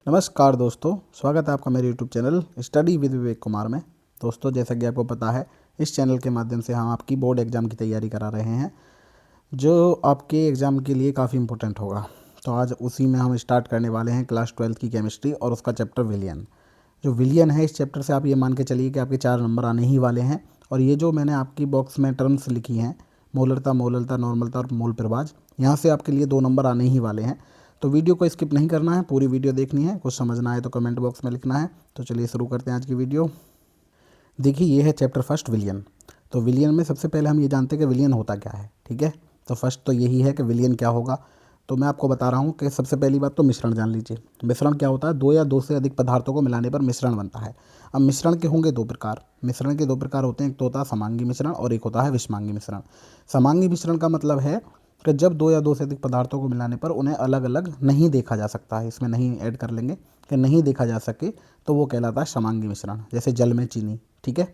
नमस्कार दोस्तों, स्वागत है आपका मेरे YouTube channel study with Vivek Kumar में। दोस्तों, जैसा कि आपको पता है, इस चैनल के माध्यम से हम आपकी बोर्ड एग्ज़ाम की तैयारी करा रहे हैं जो आपके एग्ज़ाम के लिए काफ़ी इम्पोर्टेंट होगा। तो आज उसी में हम स्टार्ट करने वाले हैं क्लास 12 की केमिस्ट्री और उसका चैप्टर विलियन। जो विलियन है, इस चैप्टर से आप ये मान के चलिए कि आपके 4 नंबर आने ही वाले हैं। और ये जो मैंने आपकी बॉक्स में टर्म्स लिखी हैं, मोलरता, मोललता, नॉर्मलता और मोल प्रवाज, यहाँ से आपके लिए 2 नंबर आने ही वाले हैं। तो वीडियो को स्किप नहीं करना है, पूरी वीडियो देखनी है। कुछ समझना है तो कमेंट बॉक्स में लिखना है। तो चलिए शुरू करते हैं आज की वीडियो। देखिए, ये है चैप्टर फर्स्ट, विलियन। तो विलियन में सबसे पहले हम ये जानते हैं कि विलियन होता क्या है। ठीक है, तो फर्स्ट तो यही है कि विलियन क्या होगा। तो मैं आपको बता रहा हूँ कि सबसे पहली बात तो मिश्रण जान लीजिए। मिश्रण क्या होता है? 2 या 2 से अधिक पदार्थों को मिलाने पर मिश्रण बनता है। अब मिश्रण के होंगे 2 प्रकार। मिश्रण के 2 प्रकार होते हैं, एक तो होता है समांगी मिश्रण और एक होता है विषमांगी मिश्रण। समांगी मिश्रण का मतलब है कि जब 2 या 2 से अधिक पदार्थों को मिलाने पर उन्हें अलग अलग नहीं देखा जा सकता है। इसमें नहीं ऐड कर लेंगे कि नहीं देखा जा सके, तो वो कहलाता है समांगी मिश्रण। जैसे जल में चीनी, ठीक है।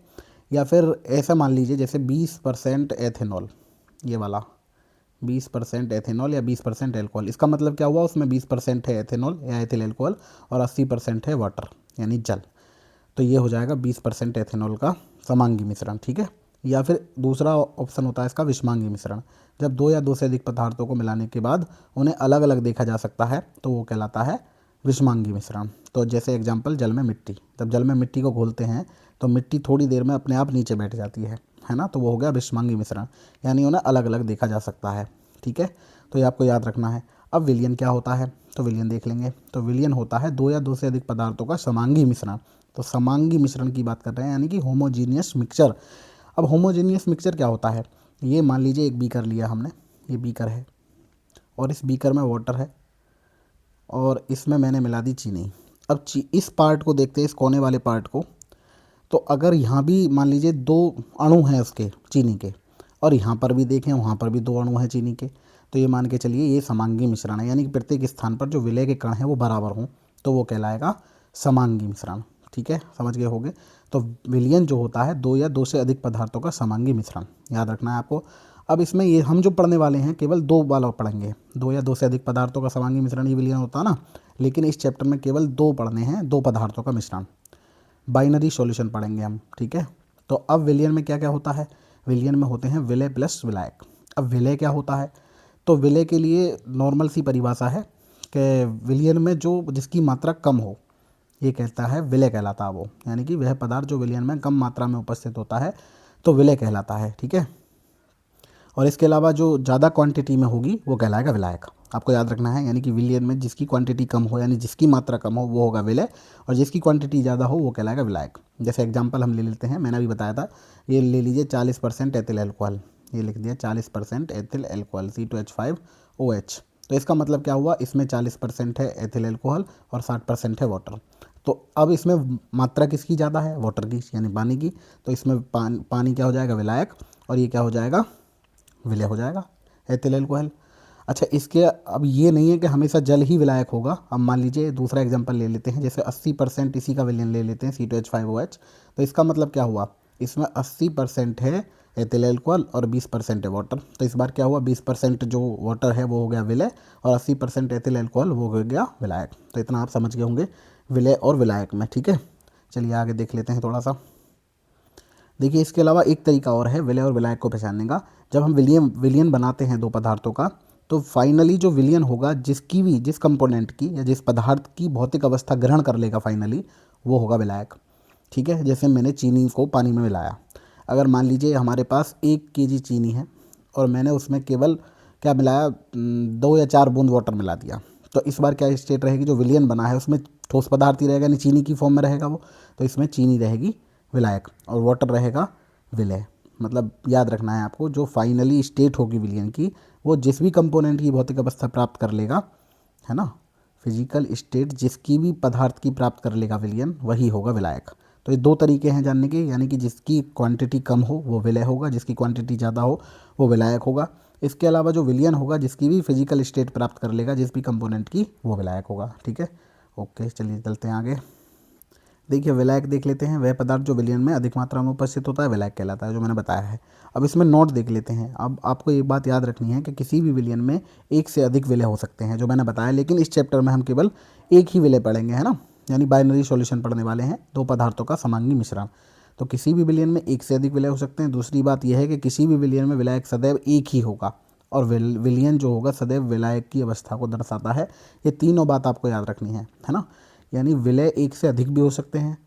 या फिर ऐसा मान लीजिए जैसे 20% एथेनॉल, ये वाला 20% एथेनॉल या 20% एल्कोहल। इसका मतलब क्या हुआ? उसमें 20% है एथेनॉल या एथिल एल्कोहल और 80% है वाटर यानी जल। तो ये हो जाएगा 20% एथेनॉल का समांगी मिश्रण, ठीक है। या फिर दूसरा ऑप्शन होता है इसका विषमांगी मिश्रण। जब 2 या 2 से अधिक पदार्थों को मिलाने के बाद उन्हें अलग अलग देखा जा सकता है, तो वो कहलाता है विषमांगी मिश्रण। तो जैसे एग्जाम्पल, जल में मिट्टी। जब जल में मिट्टी को घोलते हैं तो मिट्टी थोड़ी देर में अपने आप नीचे बैठ जाती है ना। तो वो हो गया विषमांगी मिश्रण, यानी उन्हें अलग अलग देखा जा सकता है, ठीक है। तो ये आपको याद रखना है। अब विलियन क्या होता है, तो विलियन देख लेंगे। तो विलियन होता है 2 या 2 से अधिक पदार्थों का समांगी मिश्रण। तो समांगी मिश्रण की बात कर रहे हैं, यानी कि होमोजीनियस मिक्सचर। अब होमोजीनियस मिक्सचर क्या होता है? ये मान लीजिए एक बीकर लिया हमने, ये बीकर है और इस बीकर में वाटर है और इसमें मैंने मिला दी चीनी। अब इस पार्ट को देखते हैं, इस कोने वाले पार्ट को। तो अगर यहाँ भी मान लीजिए 2 अणु हैं उसके, चीनी के, और यहाँ पर भी देखें, वहाँ पर भी 2 अणु हैं चीनी के, तो ये मान के चलिए ये समांगी मिश्रण है। यानी कि प्रत्येक स्थान पर जो विलय के कण हैं वो बराबर हों, तो वो कहलाएगा समांगी मिश्रण, ठीक है। समझ गए होंगे। तो विलियन जो होता है 2 या 2 से अधिक पदार्थों का समांगी मिश्रण, याद रखना है आपको। अब इसमें ये हम जो पढ़ने वाले हैं केवल 2 वाला पढ़ेंगे। 2 या 2 से अधिक पदार्थों का समांगी मिश्रण ही विलियन होता है ना। लेकिन इस चैप्टर में केवल 2 पढ़ने हैं, 2 पदार्थों का मिश्रण। बाइनरी सॉल्यूशन पढ़ेंगे हम, ठीक है। तो अब विलियन में क्या क्या होता है? विलियन में होते हैं विलय प्लस विलायक। अब विलय क्या होता है? तो विलय के लिए नॉर्मल सी परिभाषा है कि विलियन में जो जिसकी मात्रा कम हो, ये कहता है विलय कहलाता है वो। यानी कि वह पदार्थ जो विलयन में कम मात्रा में उपस्थित होता है तो विलय कहलाता है, ठीक है। और इसके अलावा जो ज़्यादा क्वांटिटी में होगी वो कहलाएगा विलायक। आपको याद रखना है, यानी कि विलियन में जिसकी क्वांटिटी कम हो, यानी जिसकी मात्रा कम हो, वो होगा विलय, और जिसकी क्वांटिटी ज़्यादा हो वो कहलाएगा विलायक। जैसे एग्जांपल हम ले लेते हैं, मैंने अभी बताया था, ये ले लीजिए 40% एथिल एल्कोहल, ये लिख दिया 40% एथिल एल्कोहल C2H5OH। तो इसका मतलब क्या हुआ? इसमें 40% है एथिल एल्कोहल और 60% है वाटर। तो अब इसमें मात्रा किसकी ज़्यादा है? वाटर की, यानी पानी की। तो इसमें पानी क्या हो जाएगा? विलायक। और ये क्या हो जाएगा? विलय हो जाएगा, एथिल एल्कोहल। अच्छा, इसके अब ये नहीं है कि हमेशा जल ही विलायक होगा। अब मान लीजिए दूसरा एग्जांपल ले लेते हैं, जैसे 80% इसी का विलयन ले लेते हैं C2H5OH। तो इसका मतलब क्या हुआ? इसमें 80% है एथिल एल्कोहल और 20% है वाटर। तो इस बार क्या हुआ? 20% जो वाटर है वो हो गया विलय और 80% एथिल एल्कोहल वो हो गया विलायक। तो इतना आप समझ गए होंगे विलय और विलायक में, ठीक है। चलिए आगे देख लेते हैं थोड़ा सा। देखिए, इसके अलावा एक तरीका और है विलय और विलायक को पहचानने का। जब हम विलियन बनाते हैं 2 पदार्थों का, तो फाइनली जो विलियन होगा, जिस कंपोनेंट की या जिस पदार्थ की भौतिक अवस्था ग्रहण कर लेगा फाइनली, वो होगा विलायक, ठीक है। जैसे मैंने चीनी को पानी में मिलाया। अगर मान लीजिए हमारे पास 1 kg चीनी है और मैंने उसमें केवल क्या मिलाया, 2 या 4 बूंद वाटर मिला दिया, तो इस बार क्या स्टेट रहेगी? जो विलियन बना है उसमें ठोस पदार्थ ही रहेगा, यानी चीनी की फॉर्म में रहेगा वो। तो इसमें चीनी रहेगी विलायक और वाटर रहेगा विलय। मतलब याद रखना है आपको, जो फाइनली स्टेट होगी विलियन की, वो जिस भी कंपोनेंट की भौतिक अवस्था प्राप्त कर लेगा, है ना, फिजिकल स्टेट जिसकी भी पदार्थ की प्राप्त कर लेगा विलियन, वही होगा विलायक। तो ये 2 तरीके हैं जानने के, यानी कि जिसकी क्वांटिटी कम हो वो विलय होगा, जिसकी क्वांटिटी ज़्यादा हो वो विलायक होगा। इसके अलावा जो विलियन होगा जिसकी भी फिजिकल स्टेट प्राप्त कर लेगा जिस भी कंपोनेंट की, वो विलायक होगा, ठीक है। ओके, चलिए चलते हैं आगे। देखिए विलायक देख लेते हैं, वह पदार्थ जो विलयन में अधिक मात्रा में उपस्थित होता है विलायक कहलाता है, जो मैंने बताया है। अब इसमें नोट देख लेते हैं। अब आपको एक बात याद रखनी है कि किसी भी विलयन में एक से अधिक विलय हो सकते हैं, जो मैंने बताया, लेकिन इस चैप्टर में हम केवल एक ही विलय पढ़ेंगे, है ना, यानी बाइनरी सॉल्यूशन पढ़ने वाले हैं, दो पदार्थों का समांगी मिश्रण। तो किसी भी विलयन में एक से अधिक विलय हो सकते हैं। दूसरी बात यह है कि किसी भी विलयन में विलायक सदैव एक ही होगा, और विलयन जो होगा सदैव विलायक की अवस्था को दर्शाता है। ये तीनों बात आपको याद रखनी है ना। यानी विलय एक से अधिक भी हो सकते हैं,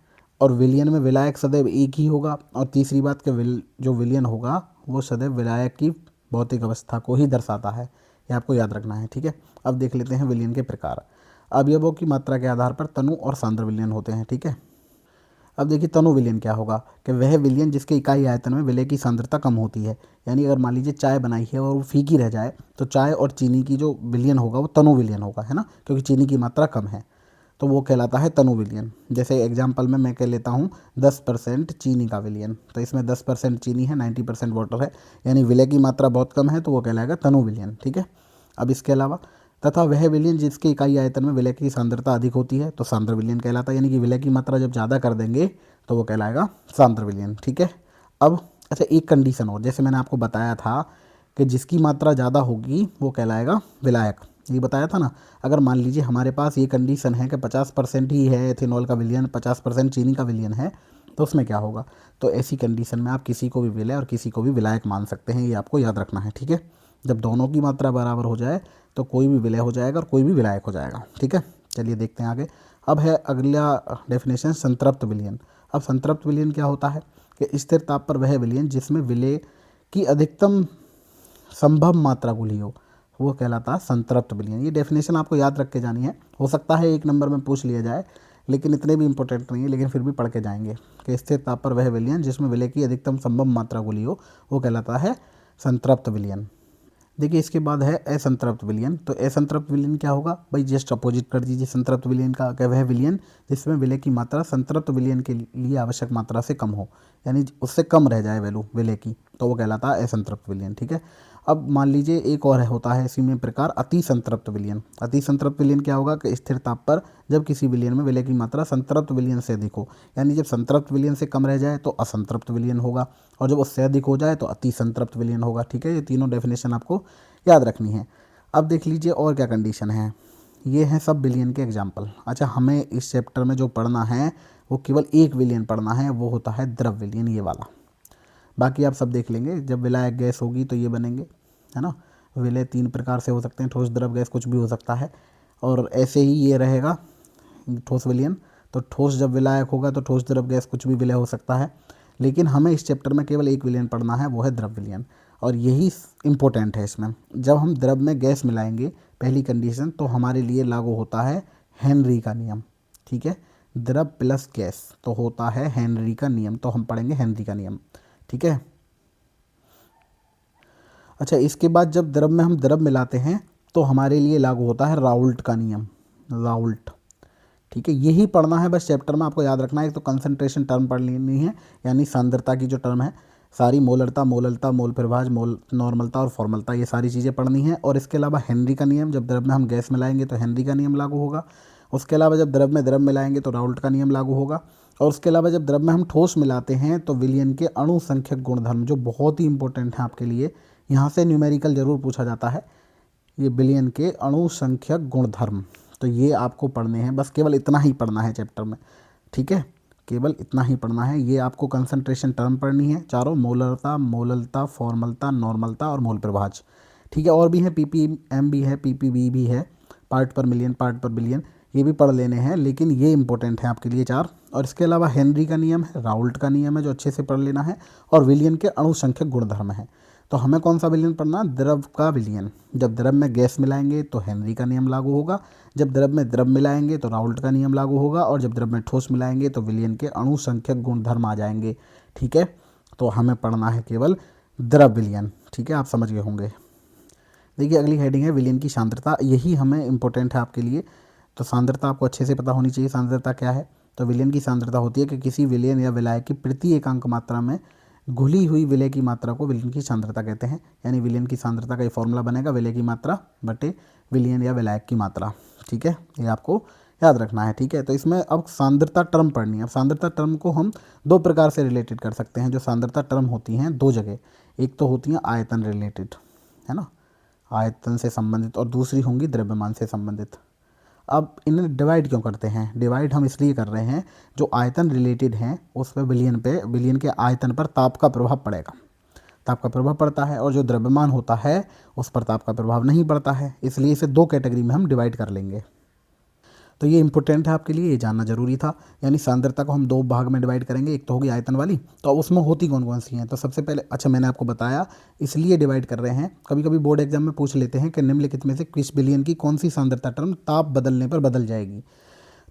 और विलयन में विलायक सदैव एक ही होगा, और तीसरी बात कि जो विलयन होगा वो सदैव विलायक की भौतिक अवस्था को ही दर्शाता है। ये आपको याद रखना है, ठीक है। अब देख लेते हैं विलयन के प्रकार। अवयवों की मात्रा के आधार पर तनु और सांद्र विलयन होते हैं, ठीक है। अब देखिए तनु विलयन क्या होगा कि वह विलयन जिसके इकाई आयतन में विलय की सांद्रता कम होती है। यानी अगर मान लीजिए चाय बनाई है और वो फीकी रह जाए, तो चाय और चीनी की जो विलयन होगा वो तनु विलयन होगा, है ना, क्योंकि चीनी की मात्रा कम है, तो वो कहलाता है तनु विलयन। जैसे एग्जाम्पल में मैं कह लेता हूँ 10% चीनी का विलयन, तो इसमें 10% चीनी है, 90% वाटर है, यानी विलय की मात्रा बहुत कम है, तो वो कहलाएगा तनु विलयन, ठीक है। अब इसके अलावा तथा वह विलयन जिसके इकाई आयतन में विलय की सांद्रता अधिक होती है, तो सांद्र विलयन कहलाता है, यानी कि विलय की मात्रा जब ज़्यादा कर देंगे तो वो कहलाएगा सांद्र विलयन, ठीक है। अब अच्छा एक कंडीशन और, जैसे मैंने आपको बताया था कि जिसकी मात्रा ज़्यादा होगी वो कहलाएगा विलायक, ये बताया था ना। अगर मान लीजिए हमारे पास ये कंडीशन है कि 50% ही है एथेनॉल का विलयन, 50% चीनी का विलयन है, तो उसमें क्या होगा, तो ऐसी कंडीशन में आप किसी को भी विलय और किसी को भी विलायक मान सकते हैं, ये आपको याद रखना है, ठीक है। जब दोनों की मात्रा बराबर हो जाए तो कोई भी विलय हो जाएगा और कोई भी विलायक हो जाएगा, ठीक है। चलिए देखते हैं आगे। अब है अगला डेफिनेशन संतृप्त विलयन। अब संतृप्त विलयन क्या होता है कि स्थिर ताप पर वह विलयन जिसमें विलय की अधिकतम संभव मात्रा घुली हो, वो कहलाता है संतृप्त विलयन। ये डेफिनेशन आपको याद रख के जानी है, हो सकता है एक नंबर में पूछ लिया जाए, लेकिन इतने भी इंपॉर्टेंट नहीं है, लेकिन फिर भी पढ़ के जाएंगे कि स्थिर ताप पर वह विलयन जिसमें विलय की अधिकतम संभव मात्रा घुली हो, वो कहलाता है संतृप्त विलयन। देखिए इसके बाद है असंतृप्त विलयन। तो असंतृप्त विलयन क्या होगा भाई, जस्ट अपोजिट कर दीजिए संतृप्त विलयन का, क्या वह विलयन जिसमें विलय की मात्रा संतृप्त विलयन के लिए आवश्यक मात्रा से कम हो, यानी उससे कम रह जाए वैल्यू विलय की, तो वो कहलाता है असंतृप्त विलयन, ठीक है। अब मान लीजिए एक और होता है इसी में प्रकार अति संतृप्त विलयन। अति संतृप्त विलयन क्या होगा कि स्थिर ताप पर जब किसी विलयन में विलय की मात्रा संतृप्त विलयन से अधिक हो, यानी जब संतृप्त विलयन से कम रह जाए तो असंतृप्त विलयन होगा, और जब उससे अधिक हो जाए तो अति संतृप्त विलयन होगा, ठीक है। ये तीनों डेफिनेशन आपको याद रखनी है। अब देख लीजिए और क्या कंडीशन है, ये हैं सब विलयन के एग्जाम्पल। अच्छा हमें इस चैप्टर में जो पढ़ना है वो केवल एक विलयन पढ़ना है, वो होता है द्रव विलयन, ये वाला। बाकी आप सब देख लेंगे, जब विलायक गैस होगी तो ये बनेंगे, है ना। विलय तीन प्रकार से हो सकते हैं, ठोस द्रव गैस कुछ भी हो सकता है, और ऐसे ही ये रहेगा ठोस विलयन। तो ठोस जब विलायक होगा तो ठोस द्रव गैस कुछ भी विलय हो सकता है, लेकिन हमें इस चैप्टर में केवल एक विलयन पढ़ना है, वो है द्रव विलयन, और यही इम्पोर्टेंट है इसमें। जब हम द्रव में गैस मिलाएंगे पहली कंडीशन, तो हमारे लिए लागू होता है हेनरी का नियम, ठीक है। द्रव प्लस गैस तो होता है हेनरी का नियम, तो हम पढ़ेंगे हेनरी का नियम, ठीक है। अच्छा इसके बाद जब द्रव में हम द्रव मिलाते हैं तो हमारे लिए लागू होता है राउल्ट का नियम, राउल्ट, ठीक है। यही पढ़ना है बस चैप्टर में, आपको याद रखना है। एक तो कंसंट्रेशन टर्म पढ़ लेनी है, यानी सांद्रता की जो टर्म है सारी, मोलरता, मोललता, मोल प्रभाज, मोल नॉर्मलता और फॉर्मलता, ये सारी चीज़ें पढ़नी है। और इसके अलावा हेनरी का नियम, जब द्रव में हम गैस मिलाएंगे तो हेनरी का नियम लागू होगा। उसके अलावा जब द्रव में द्रव मिलाएंगे तो राउल्ट का नियम लागू होगा। और उसके अलावा जब द्रव में हम ठोस मिलाते हैं तो विलयन के अणु संख्यक गुणधर्म, जो बहुत ही इंपॉर्टेंट है आपके लिए, यहाँ से न्यूमेरिकल जरूर पूछा जाता है, ये विलयन के अणु संख्यक गुणधर्म, तो ये आपको पढ़ने हैं, बस केवल इतना ही पढ़ना है चैप्टर में, ठीक है। केवल इतना ही पढ़ना है। ये आपको कंसंट्रेशन टर्म पढ़नी है चारों, मोलरता, मोललता, फॉर्मलता, नॉर्मलता और मोल प्रभाज, ठीक है। और भी है, पीपीएम भी है, पीपीवी भी है, पार्ट पर मिलियन, पार्ट पर बिलियन, ये भी पढ़ लेने हैं, लेकिन ये इंपॉर्टेंट है आपके लिए चार। और इसके अलावा हेनरी का नियम है, राउल्ट का नियम है जो अच्छे से पढ़ लेना है, और विलयन के अणु संख्यक गुणधर्म है। तो हमें कौन सा विलयन पढ़ना, द्रव का विलयन। जब द्रव में गैस मिलाएंगे तो हेनरी का नियम लागू होगा, जब द्रव में द्रव मिलाएंगे तो राउल्ट का नियम लागू होगा, और जब द्रव में ठोस मिलाएंगे तो विलयन के अणु संख्यक गुणधर्म आ जाएंगे, ठीक है। तो हमें पढ़ना है केवल द्रव विलयन, ठीक है, आप समझ गए होंगे। देखिए अगली हेडिंग है विलयन की सांद्रता, यही हमें इंपॉर्टेंट है आपके लिए। तो सांद्रता आपको अच्छे से पता होनी चाहिए, सांद्रता क्या है। तो विलयन की सांद्रता होती है कि किसी विलयन या विलायक की प्रति एकांक मात्रा में घुली हुई विलय की मात्रा को विलयन की सांद्रता कहते हैं। यानी विलयन की सांद्रता का ये फॉर्मूला बनेगा, विलय की मात्रा बटे विलयन या विलायक की मात्रा, ठीक है। ये आपको याद रखना है, ठीक है। तो इसमें अब सांद्रता टर्म पढ़नी है। अब सांद्रता टर्म को हम दो प्रकार से रिलेटेड कर सकते हैं। जो सांद्रता टर्म होती हैं दो जगह, एक तो होती हैं आयतन रिलेटेड, है ना, आयतन से संबंधित, और दूसरी होंगी द्रव्यमान से संबंधित। अब इन्हें डिवाइड क्यों करते हैं? डिवाइड हम इसलिए कर रहे हैं, जो आयतन रिलेटेड हैं उस पर विलयन के आयतन पर ताप का प्रभाव पड़ेगा, ताप का प्रभाव पड़ता है, और जो द्रव्यमान होता है उस पर ताप का प्रभाव नहीं पड़ता है। इसलिए इसे दो कैटेगरी में हम डिवाइड कर लेंगे। तो ये इंपॉर्टेंट है आपके लिए, ये जानना जरूरी था। यानी सांद्रता को हम दो भाग में डिवाइड करेंगे, एक तो होगी आयतन वाली, तो अब उसमें होती कौन कौन सी हैं? तो सबसे पहले, अच्छा मैंने आपको बताया इसलिए डिवाइड कर रहे हैं, कभी कभी बोर्ड एग्जाम में पूछ लेते हैं कि निम्नलिखित में से किस विलयन की कौन सी सांद्रता टर्म ताप बदलने पर बदल जाएगी।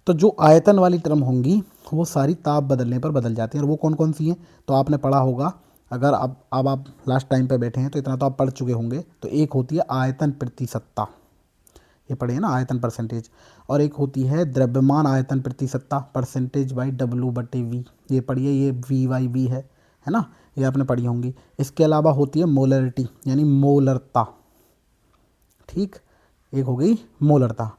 तो जो आयतन वाली टर्म होंगी वो सारी ताप बदलने पर बदल जाती हैं। और वो कौन कौन सी हैं? तो आपने पढ़ा होगा, अगर अब आप लास्ट टाइम पे बैठे हैं तो इतना तो आप पढ़ चुके होंगे। तो एक होती है आयतन प्रतिशतता, ये पढ़े ना, आयतन परसेंटेज। और एक होती है द्रव्यमान आयतन प्रतिशतता, परसेंटेज बाई W/V, ये पढ़िए, ये V/V है ना, ये आपने पढ़ी होंगी। इसके अलावा होती है मोलरिटी, यानी मोलरता, ठीक, एक हो गई मोलरता।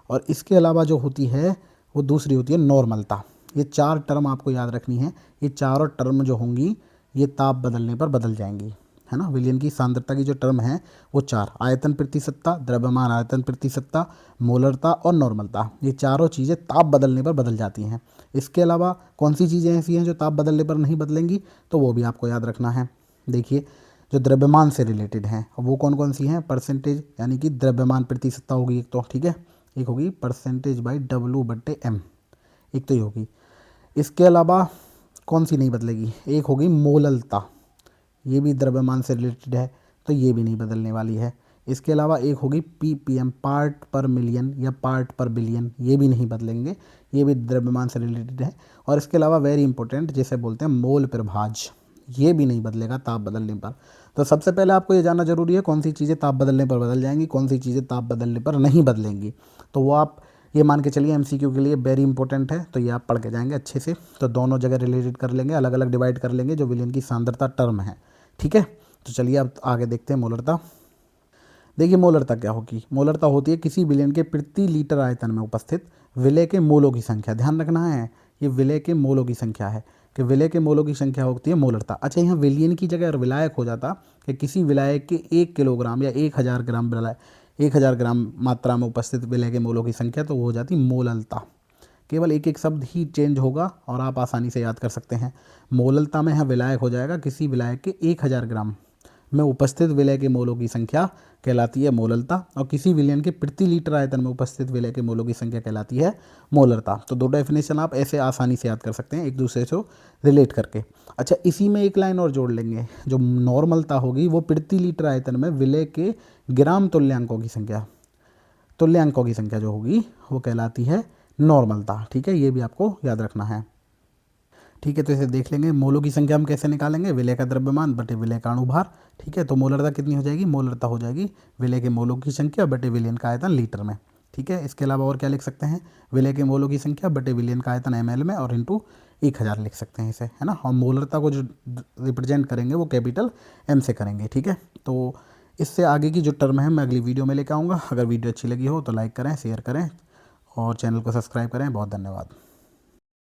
और इसके अलावा जो होती है वो दूसरी होती है नॉर्मलता। ये चार टर्म आपको याद रखनी है। ये चारों टर्म जो होंगी ये ताप बदलने पर बदल जाएंगी, है ना। विलयन की सांद्रता की जो टर्म है वो चार, आयतन प्रतिशतता, द्रव्यमान आयतन प्रतिशतता, मोलरता और नॉर्मलता, ये चारों चीज़ें ताप बदलने पर बदल जाती हैं। इसके अलावा कौन सी चीज़ें ऐसी हैं जो ताप बदलने पर नहीं बदलेंगी? तो वो भी आपको याद रखना है। देखिए, जो द्रव्यमान से रिलेटेड हैं वो कौन कौन सी हैं? परसेंटेज, यानी कि द्रव्यमान प्रतिशतता होगी एक तो, ठीक है, एक होगी परसेंटेज बाई W/M, एक तो ये होगी। इसके अलावा कौन सी नहीं बदलेगी? एक होगी मोललता, ये भी द्रव्यमान से रिलेटेड है, तो ये भी नहीं बदलने वाली है। इसके अलावा एक होगी PPM, पार्ट पर मिलियन या पार्ट पर बिलियन, ये भी नहीं बदलेंगे, ये भी द्रव्यमान से रिलेटेड है। और इसके अलावा वेरी इंपॉर्टेंट, जिसे बोलते हैं मोल प्रभाज, ये भी नहीं बदलेगा ताप बदलने पर। तो सबसे पहले आपको ये जानना जरूरी है कौन सी चीज़ें ताप बदलने पर बदल जाएंगी, कौन सी चीज़ें ताप बदलने पर नहीं बदलेंगी। तो वो आप ये मान के चलिए MCQ के लिए वेरी इंपॉर्टेंट है, तो ये आप पढ़ के जाएंगे अच्छे से। तो दोनों जगह रिलेटेड कर लेंगे, अलग अलग डिवाइड कर लेंगे जो विलयन की सांद्रता टर्म है, ठीक है। तो चलिए अब आगे देखते हैं मोलरता। देखिए मोलरता क्या होगी? मोलरता होती है किसी विलयन के प्रति लीटर आयतन में उपस्थित विलय के मोलों की संख्या। ध्यान रखना है, ये विलय के मोलों की संख्या है, कि विलय के मोलों की संख्या होती है मोलरता। अच्छा, यहाँ विलयन की जगह अगर विलायक हो जाता कि किसी विलायक के 1 किलोग्राम या 1000 ग्राम 1000 ग्राम मात्रा में उपस्थित विलय के मोलों की संख्या, तो वो हो जाती मोललता। केवल एक एक शब्द ही चेंज होगा और आप आसानी से याद कर सकते हैं। मोललता में यहाँ विलायक हो जाएगा किसी विलायक के 1000 ग्राम में उपस्थित विलय के मोलों की संख्या कहलाती है मोललता, और किसी विलयन के प्रति लीटर आयतन में उपस्थित विलय के मोलों की संख्या कहलाती है मोलरता। तो दो डेफिनेशन आप ऐसे आसानी से याद कर सकते हैं एक दूसरे से रिलेट करके। अच्छा, इसी में एक लाइन और जोड़ लेंगे, जो नॉर्मलता होगी वो प्रति लीटर आयतन में विलय के ग्राम तुल्यांकों की संख्या जो होगी वो कहलाती है नॉर्मलता, ठीक है, ये भी आपको याद रखना है, ठीक है। तो इसे देख लेंगे, मोलों की संख्या हम कैसे निकालेंगे? विलय का द्रव्यमान बटे विलय का अणुभार, ठीक है। तो मोलरता कितनी हो जाएगी? मोलरता हो जाएगी विलय के मोलों की संख्या बटे विलयन का आयतन लीटर में, ठीक है। इसके अलावा और क्या लिख सकते हैं? विलय के मोलों की संख्या बटे विलयन का आयतन ml में, और इंटू 1000 लिख सकते हैं इसे, है ना। और मोलरता को जो रिप्रेजेंट करेंगे वो कैपिटल M से करेंगे, ठीक है। तो इससे आगे की जो टर्म है मैं अगली वीडियो में लेकर आऊँगा। अगर वीडियो अच्छी लगी हो तो लाइक करें, शेयर करें और चैनल को सब्सक्राइब करें। बहुत धन्यवाद।